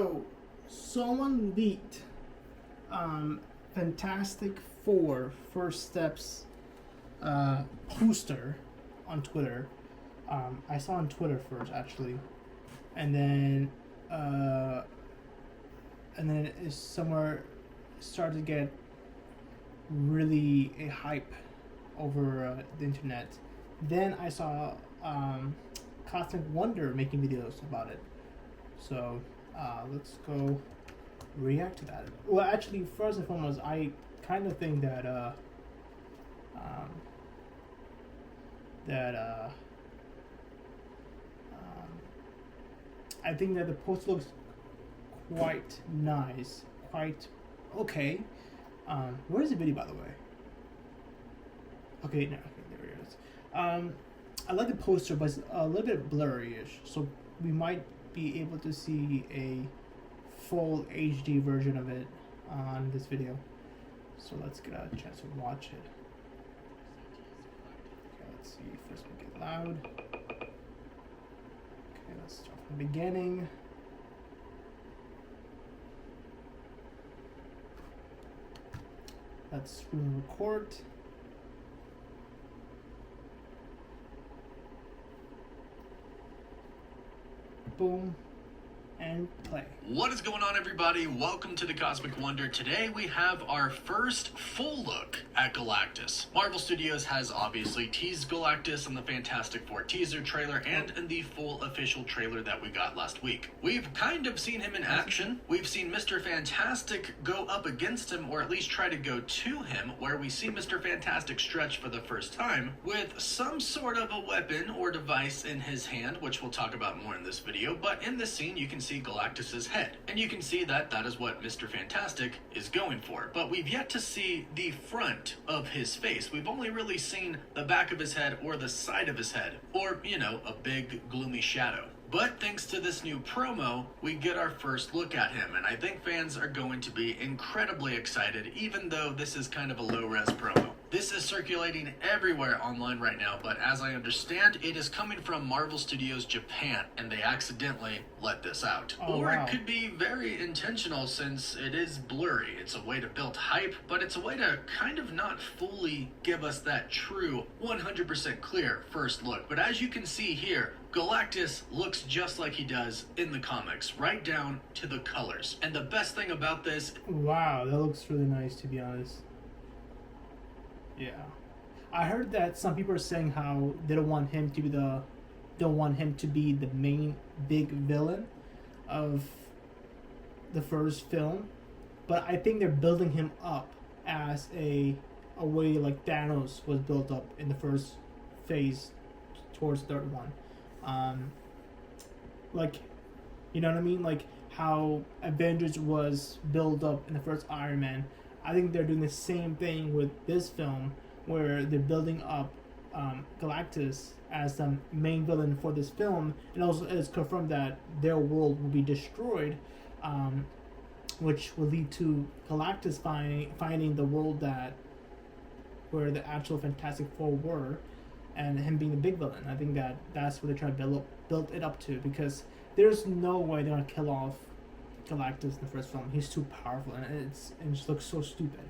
So, someone leaked Fantastic Four First Steps poster on Twitter. I saw on Twitter first, actually, and then it somewhere started to get really a hype over the internet. Then I saw Cosmic Wonder making videos about it. So let's go react to that. Well, actually, first and foremost, I kind of think that I think that the post looks quite nice, quite okay. Where's the video, by the way? Okay, no, okay, there it is. I like the poster, but it's a little bit blurry-ish, so we might be able to see a full HD version of it on this video. So let's get a chance to watch it. Okay, let's see. First, we get loud. Okay, let's start from the beginning. Let's record. Boom. And play. What is going on, everybody? Welcome to the Cosmic Wonder. Today we have our first full look at Galactus. Marvel Studios has obviously teased Galactus in the Fantastic Four teaser trailer and in the full official trailer that we got last week. We've kind of seen him in action. We've seen Mr. Fantastic go up against him, or at least try to go to him, where we see Mr. Fantastic stretch for the first time with some sort of a weapon or device in his hand, which we'll talk about more in this video. But in this scene, you can see Galactus's head, and you can see that that is what Mr. Fantastic is going for. But we've yet to see the front of his face. We've only really seen the back of his head or the side of his head, or, you know, a big gloomy shadow. But thanks to this new promo, we get our first look at him, and I think fans are going to be incredibly excited, even though this is kind of a low-res promo. This is circulating everywhere online right now, but as I understand, it is coming from Marvel Studios Japan, and they accidentally let this out. Oh, or wow. It could be very intentional since it is blurry. It's a way to build hype, but it's a way to kind of not fully give us that true 100% clear first look. But as you can see here, Galactus looks just like he does in the comics, right down to the colors. And the best thing about this... Wow, that looks really nice, to be honest. Yeah. I heard that some people are saying how they don't want him to be the main big villain of the first film. But I think they're building him up as a way like Thanos was built up in the first phase towards the third one. Like, you know what I mean? Like how Avengers was built up in the first Iron Man. I think they're doing the same thing with this film, where they're building up Galactus as the main villain for this film, and also it's confirmed that their world will be destroyed, which will lead to Galactus finding the world where the actual Fantastic Four were, and him being the big villain. I think that's what they're trying to build it up to, because there's no way they're gonna kill off Galactus in the first film. He's too powerful, and it just looks so stupid.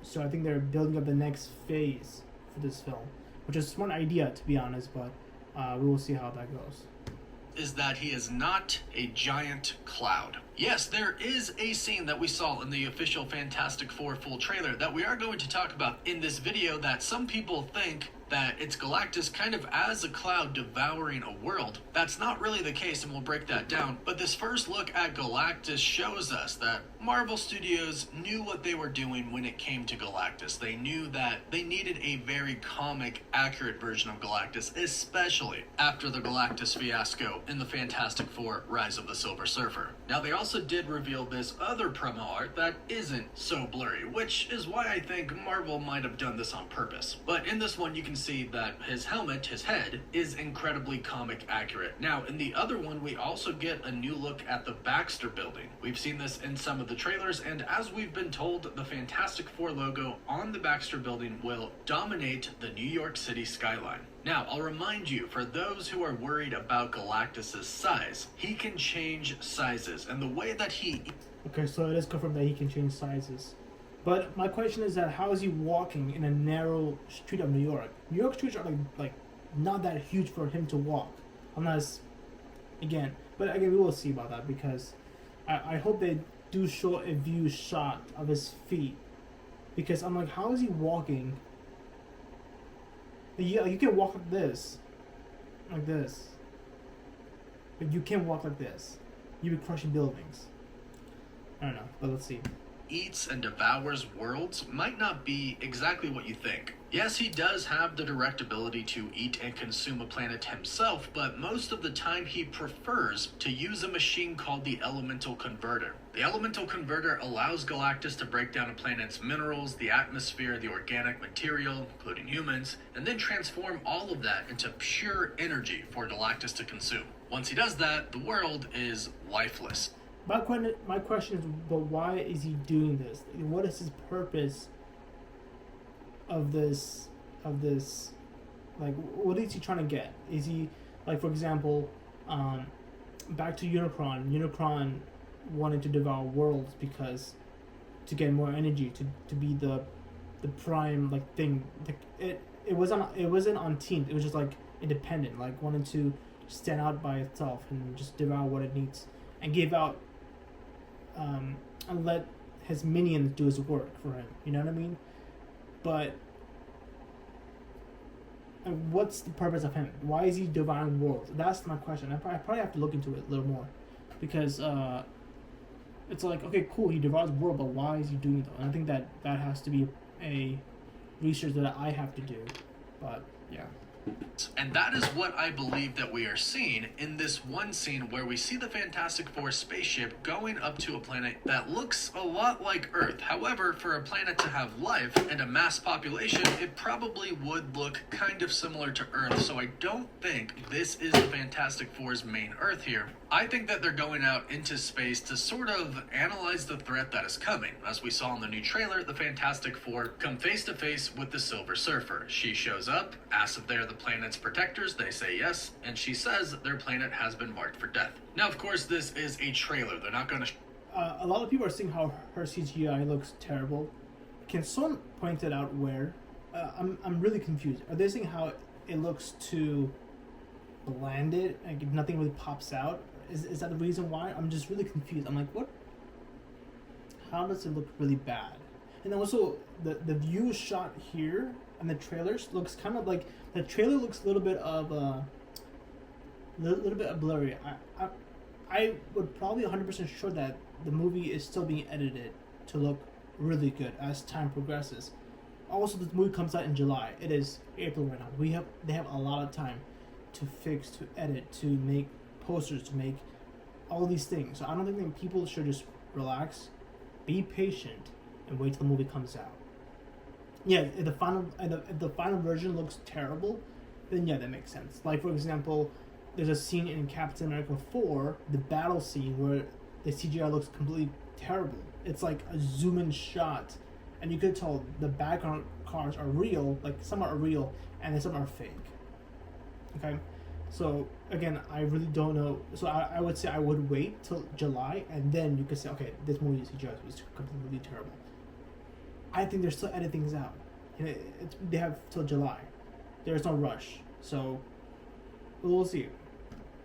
So I think they're building up the next phase for this film, which is a smart idea, to be honest, but we will see how that goes. Is that he is not a giant cloud. Yes, there is a scene that we saw in the official Fantastic Four full trailer that we are going to talk about in this video that some people think that it's Galactus kind of as a cloud devouring a world. That's not really the case, and we'll break that down. But this first look at Galactus shows us that Marvel Studios knew what they were doing when it came to Galactus. They knew that they needed a very comic, accurate version of Galactus, especially after the Galactus fiasco in the Fantastic Four Rise of the Silver Surfer. Now, they also did reveal this other promo art that isn't so blurry, which is why I think Marvel might have done this on purpose. But in this one, you can see that his helmet, his head, is incredibly comic accurate. Now, in the other one, we also get a new look at the Baxter Building. We've seen this in some of the trailers, and as we've been told, the Fantastic Four logo on the Baxter Building will dominate the New York City skyline. Now, I'll remind you, for those who are worried about Galactus' size, he can change sizes, and the way that he... Okay, so it is confirmed that he can change sizes. But my question is that how is he walking in a narrow street of New York? New York streets are like not that huge for him to walk, unless, but again we will see about that, because I hope they do show a view shot of his feet, because I'm like, how is he walking? Yeah, you can walk like this, but you can't walk like this. You'd be crushing buildings. I don't know, but let's see. Eats and devours worlds might not be exactly what you think. Yes, he does have the direct ability to eat and consume a planet himself, but most of the time he prefers to use a machine called the Elemental Converter. The Elemental Converter allows Galactus to break down a planet's minerals, the atmosphere, the organic material, including humans, and then transform all of that into pure energy for Galactus to consume. Once he does that, the world is lifeless. My question is, but why is he doing this? What is his purpose of this? Like, what is he trying to get? Is he, like, for example, back to Unicron. Unicron wanted to devour worlds because to get more energy, to be the prime, like, thing. Like, it wasn't on teams. It was just like independent. Like, wanted to stand out by itself and just devour what it needs and give out. And let his minions do his work for him. You know what I mean? But what's the purpose of him? Why is he devouring worlds? That's my question. I probably have to look into it a little more, because it's like, okay, cool, he devours world, but why is he doing it? And I think that has to be a research that I have to do. But yeah. And that is what I believe that we are seeing in this one scene where we see the Fantastic Four spaceship going up to a planet that looks a lot like Earth. However, for a planet to have life and a mass population, it probably would look kind of similar to Earth. So I don't think this is the Fantastic Four's main Earth here. I think that they're going out into space to sort of analyze the threat that is coming. As we saw in the new trailer, the Fantastic Four come face to face with the Silver Surfer. She shows up, asks if they're the planet's protectors, they say yes, and she says their planet has been marked for death. Now, of course, this is a trailer. They're not going to... a lot of people are saying how her CGI looks terrible. Can someone point it out where? I'm really confused. Are they saying how it looks too blanded, like nothing really pops out? Is that the reason why? I'm just really confused. I'm like, what? How does it look really bad? And then also, the view shot here and the trailers looks kind of like, the trailer looks a little bit blurry. I would probably 100% sure that the movie is still being edited to look really good as time progresses. Also, this movie comes out in July. It is April right now. They have a lot of time to fix, to edit, to make posters, to make all these things. So I don't think that people should just relax, be patient, and wait till the movie comes out. Yeah, if the final version looks terrible, then yeah, that makes sense. Like, for example, there's a scene in Captain America 4, the battle scene, where the CGI looks completely terrible. It's like a zoom-in shot, and you could tell the background cars are real, like some are real, and then some are fake. Okay? So, again, I really don't know. So I would say I would wait till July, and then you could say, okay, this movie CGI was completely terrible. I think they're still editing things out. They have till July. There's no rush. So, we'll see.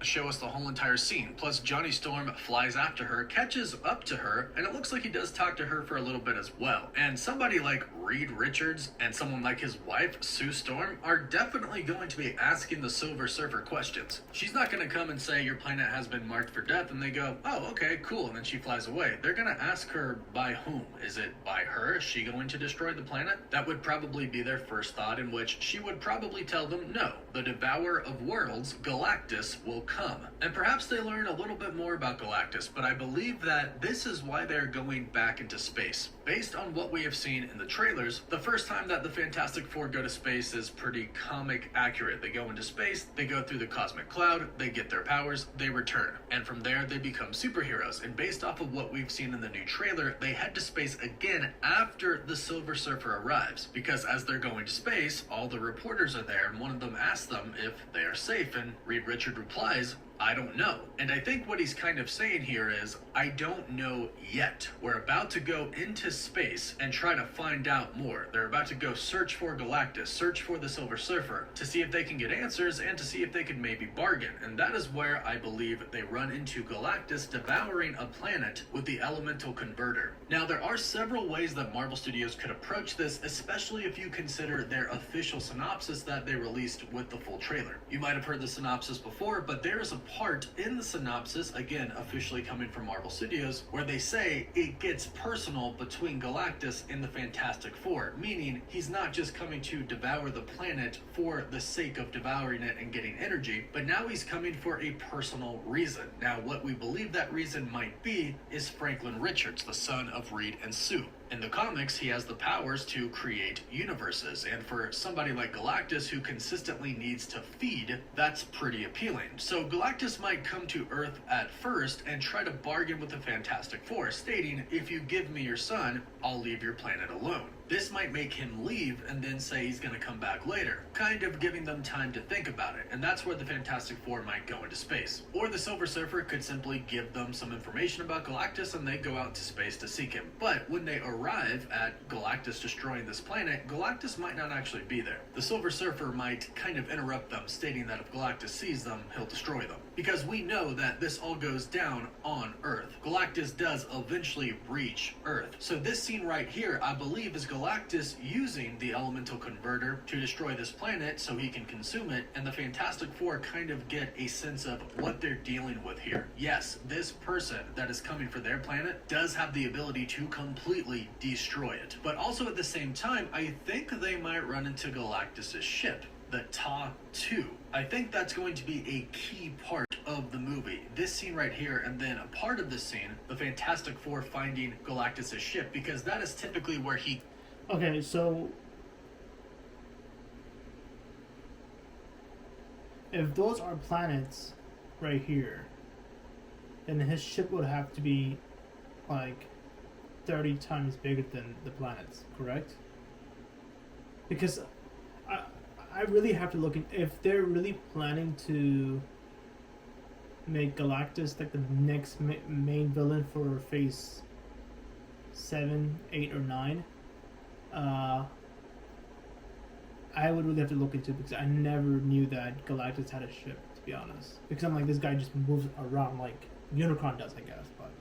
Show us the whole entire scene. Plus, Johnny Storm flies after her, catches up to her, and it looks like he does talk to her for a little bit as well. And somebody like Reed Richards and someone like his wife, Sue Storm, are definitely going to be asking the Silver Surfer questions. She's not going to come and say, your planet has been marked for death, and they go, oh, okay, cool, and then she flies away. They're going to ask her by whom? Is it by her? Is she going to destroy the planet? That would probably be their first thought, in which she would probably tell them, no, the Devourer of Worlds, Galactus, will come. And perhaps they learn a little bit more about Galactus, but I believe that this is why they're going back into space. Based on what we have seen in the trailers, the first time that the Fantastic Four go to space is pretty comic accurate. They go into space, they go through the cosmic cloud, they get their powers, they return. And from there, they become superheroes. And based off of what we've seen in the new trailer, they head to space again after the Silver Surfer arrives. Because as they're going to space, all the reporters are there, and one of them asks them if they are safe, and Reed Richards replies, I don't know. And I think what he's kind of saying here is, I don't know yet. We're about to go into space and try to find out more. They're about to go search for Galactus, search for the Silver Surfer, to see if they can get answers and to see if they can maybe bargain. And that is where I believe they run into Galactus devouring a planet with the elemental converter. Now, there are several ways that Marvel Studios could approach this, especially if you consider their official synopsis that they released with the full trailer. You might have heard the synopsis before, but there is a part in the synopsis, again officially coming from Marvel Studios, where they say it gets personal between Galactus and the Fantastic Four, meaning he's not just coming to devour the planet for the sake of devouring it and getting energy, but now he's coming for a personal reason. Now, what we believe that reason might be is Franklin Richards, the son of Reed and Sue. In the comics, he has the powers to create universes, and for somebody like Galactus who consistently needs to feed, that's pretty appealing. So Galactus might come to Earth at first and try to bargain with the Fantastic Four, stating, if you give me your son, I'll leave your planet alone. This might make him leave and then say he's going to come back later, kind of giving them time to think about it, and that's where the Fantastic Four might go into space. Or the Silver Surfer could simply give them some information about Galactus and they go out to space to seek him. But when they arrive at Galactus destroying this planet, Galactus might not actually be there. The Silver Surfer might kind of interrupt them, stating that if Galactus sees them, he'll destroy them. Because we know that this all goes down on Earth. Galactus does eventually reach Earth. So this scene right here, I believe, is Galactus using the elemental converter to destroy this planet so he can consume it, and the Fantastic Four kind of get a sense of what they're dealing with here. Yes, this person that is coming for their planet does have the ability to completely destroy it. But also at the same time, I think they might run into Galactus's ship, the Ta-2. I think that's going to be a key part of the movie. This scene right here, and then a part of this scene, the Fantastic Four finding Galactus's ship, because that is typically where he... Okay, so if those are planets right here, then his ship would have to be like 30 times bigger than the planets, correct? Because I really have to look in, if they're really planning to make Galactus like the next main villain for phase 7, 8, or 9. I would really have to look into it because I never knew that Galactus had a ship, to be honest. Because I'm like, this guy just moves around like Unicron does, I guess, but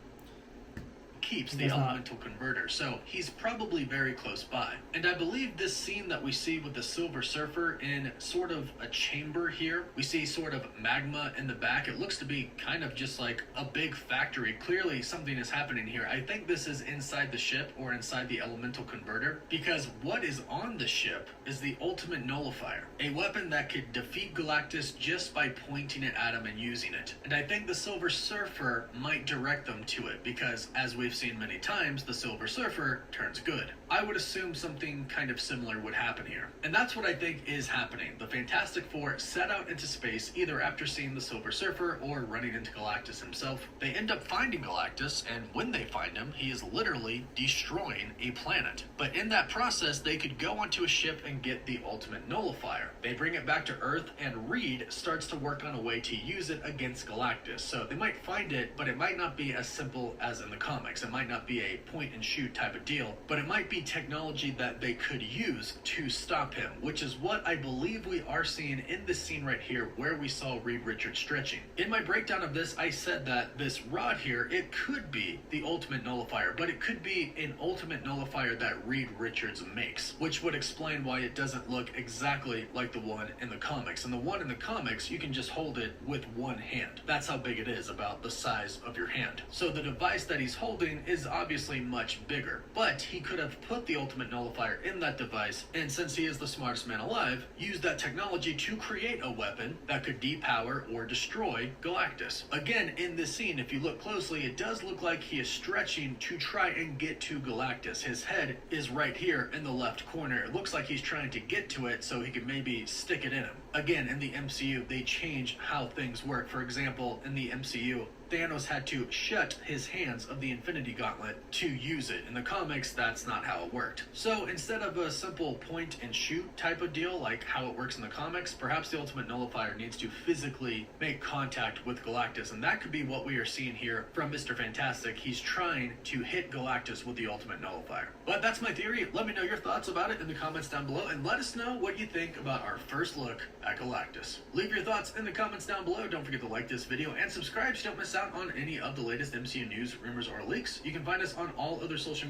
keeps the elemental converter, so he's probably very close by. And I believe this scene that we see with the Silver Surfer in sort of a chamber here, we see sort of magma in the back. It looks to be kind of just like a big factory. Clearly something is happening here. I think this is inside the ship or inside the elemental converter, because what is on the ship is the ultimate nullifier, a weapon that could defeat Galactus just by pointing it at him and using it. And I think the Silver Surfer might direct them to it, because as we've seen many times, the Silver Surfer turns good. I would assume something kind of similar would happen here. And that's what I think is happening. The Fantastic Four set out into space either after seeing the Silver Surfer or running into Galactus himself. They end up finding Galactus, and when they find him, he is literally destroying a planet. But in that process, they could go onto a ship and get the ultimate nullifier. They bring it back to Earth, and Reed starts to work on a way to use it against Galactus. So they might find it, but it might not be as simple as in the comics. It might not be a point and shoot type of deal, but it might be technology that they could use to stop him, which is what I believe we are seeing in this scene right here where we saw Reed Richards stretching. In my breakdown of this, I said that this rod here, it could be the ultimate nullifier, but it could be an ultimate nullifier that Reed Richards makes, which would explain why it doesn't look exactly like the one in the comics. And the one in the comics, you can just hold it with one hand. That's how big it is, about the size of your hand. So the device that he's holding is obviously much bigger, but he could have put the Ultimate Nullifier in that device, and since he is the smartest man alive, used that technology to create a weapon that could depower or destroy Galactus. Again, in this scene, if you look closely, it does look like he is stretching to try and get to Galactus. His head is right here in the left corner. It looks like he's trying to get to it so he could maybe stick it in him. Again, in the MCU, they change how things work. For example, in the MCU, Thanos had to shut his hands of the Infinity Gauntlet to use it. In the comics, that's not how it worked. So instead of a simple point and shoot type of deal like how it works in the comics, perhaps the Ultimate Nullifier needs to physically make contact with Galactus, and that could be what we are seeing here from Mr. Fantastic. He's trying to hit Galactus with the Ultimate Nullifier. But that's my theory. Let me know your thoughts about it in the comments down below, and let us know what you think about our first look at Galactus. Leave your thoughts in the comments down below. Don't forget to like this video and subscribe so you don't miss out on any of the latest MCU news, rumors, or leaks. You can find us on all other social.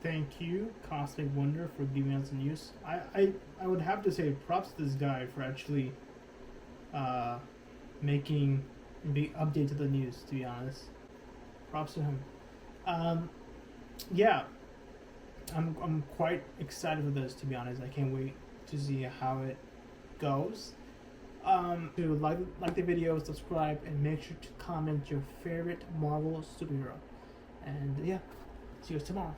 Thank you, Cosmic Wonder, for giving us the news. I would have to say props to this guy for actually making a big update to the news, to be honest. Props to him. Yeah, I'm quite excited for this, to be honest. I can't wait to see how it goes. To like the video, subscribe, and make sure to comment your favorite Marvel superhero. And yeah, see you guys tomorrow.